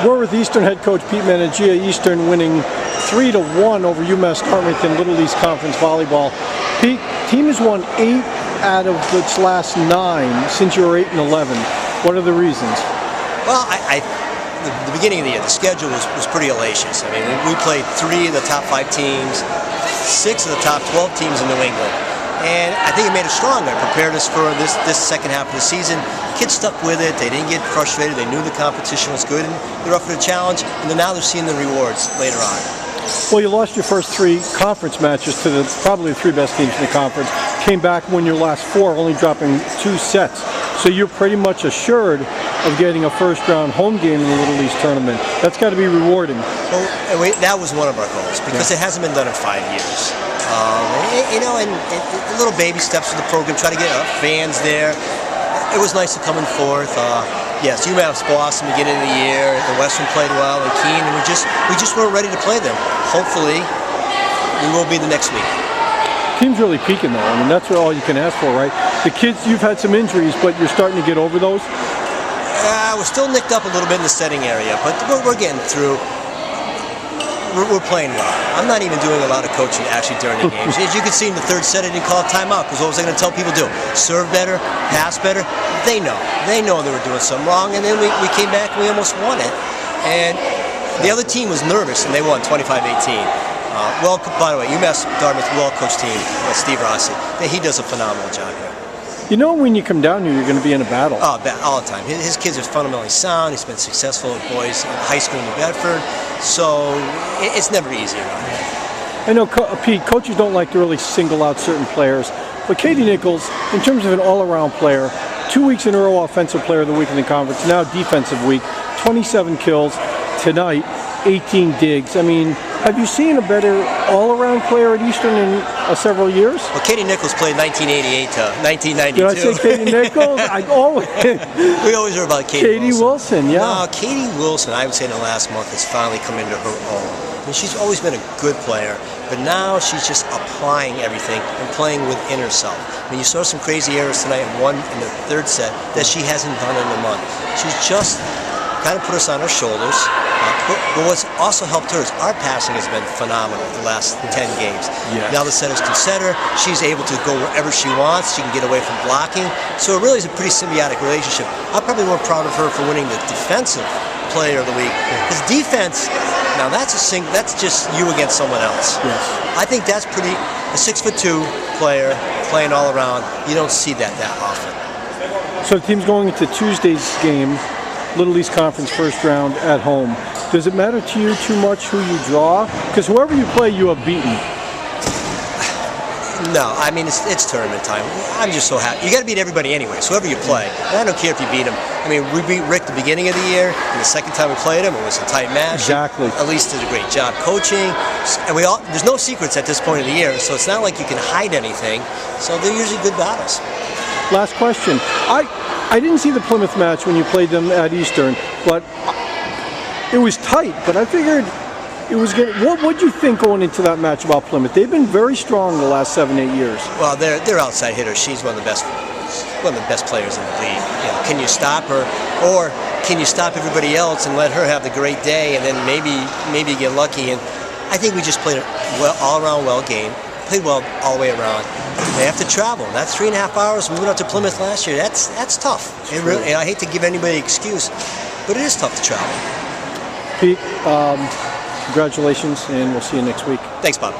We're with Eastern head coach Pete Maneggia. Eastern winning 3-1 over UMass Dartmouth in Little East Conference volleyball. Pete, team has won 8 out of its last 9 since you were 8-11. What are the reasons? Well, the beginning of the year, the schedule was pretty hellacious. I mean, we played 3 of the top 5 teams, 6 of the top 12 teams in New England. And I think it made us stronger, prepared us for this second half of the season. Kids stuck with it. They didn't get frustrated. They knew the competition was good, and they're up for the challenge. And then now they're seeing the rewards later on. Well, you lost your first 3 conference matches to probably the 3 best teams in the conference. Came back, won your last 4, only dropping 2 sets. So you're pretty much assured of getting a first-round home game in the Little East tournament. That's got to be rewarding. Well, that was one of our goals because it hasn't been done in 5 years. And little baby steps for the program, try to get fans there. It was nice to come in fourth. Yes, UMass blossomed beginning of the year. The Western played well, and Keene, and we just weren't ready to play them. Hopefully, we will be the next week. Team's really peaking though. I mean, that's all you can ask for, right? The kids, you've had some injuries, but you're starting to get over those. We're still nicked up a little bit in the setting area, but we're getting through. We're playing well. I'm not even doing a lot of coaching actually during the games. As you can see in the third set, I didn't call a timeout because what was I going to tell people to do? Serve better, pass better. They know they were doing something wrong, and then we came back and we almost won it. And the other team was nervous, and they won 25-18. Well, by the way, UMass Dartmouth well-coached team, Steve Rossi. He does a phenomenal job here. You know when you come down here, you're going to be in a battle. Oh, all the time. His kids are fundamentally sound. He's been successful at boys in high school in New Bedford, so it's never easy around here. I know, Pete, coaches don't like to really single out certain players, but Katie Nichols, in terms of an all-around player, 2 weeks in a row Offensive Player of the Week in the conference, now Defensive Week, 27 kills, tonight 18 digs. I mean, have you seen a better all-around player at Eastern in several years? Well, Katie Nichols played 1988 to 1992. Did I say Katie Nichols? We always heard about Katie Wilson, yeah. No, Katie Wilson, I would say in the last month, has finally come into her own. I mean, she's always been a good player, but now she's just applying everything and playing within herself. I mean, you saw some crazy errors tonight and one in the third set that she hasn't done in a month. She's just kind of put us on her shoulders. But what's also helped her is our passing has been phenomenal the last 10 games. Yes. Now the setters can set her. She's able to go wherever she wants. She can get away from blocking. So it really is a pretty symbiotic relationship. I'm probably more proud of her for winning the Defensive Player of the Week. Because defense, now that's just you against someone else. Yes. I think that's pretty, a 6'2" player playing all around, you don't see that often. So the team's going into Tuesday's game, Little East Conference first round at home. Does it matter to you too much who you draw? Because whoever you play, you have beaten. No, I mean, it's tournament time. I'm just so happy. You got to beat everybody anyway, so whoever you play. And I don't care if you beat him. I mean, we beat Rick the beginning of the year, and the second time we played him, it was a tight match. Exactly. Elise did a great job coaching. And there's no secrets at this point of the year, so it's not like you can hide anything. So they're usually good battles. Last question. I didn't see the Plymouth match when you played them at Eastern, but it was tight. But I figured it was good. What would you think going into that match about Plymouth? They've been very strong the last 7-8 years. Well, they're outside hitters. She's one of the best players in the league. You know, can you stop her, or can you stop everybody else and let her have the great day, and then maybe get lucky? And I think we just played a all-around well game. Played well all the way around. They have to travel. That's 3.5 hours. We went up to Plymouth last year. That's tough. It really, and I hate to give anybody an excuse, but it is tough to travel. Pete, congratulations, and we'll see you next week. Thanks, Bob.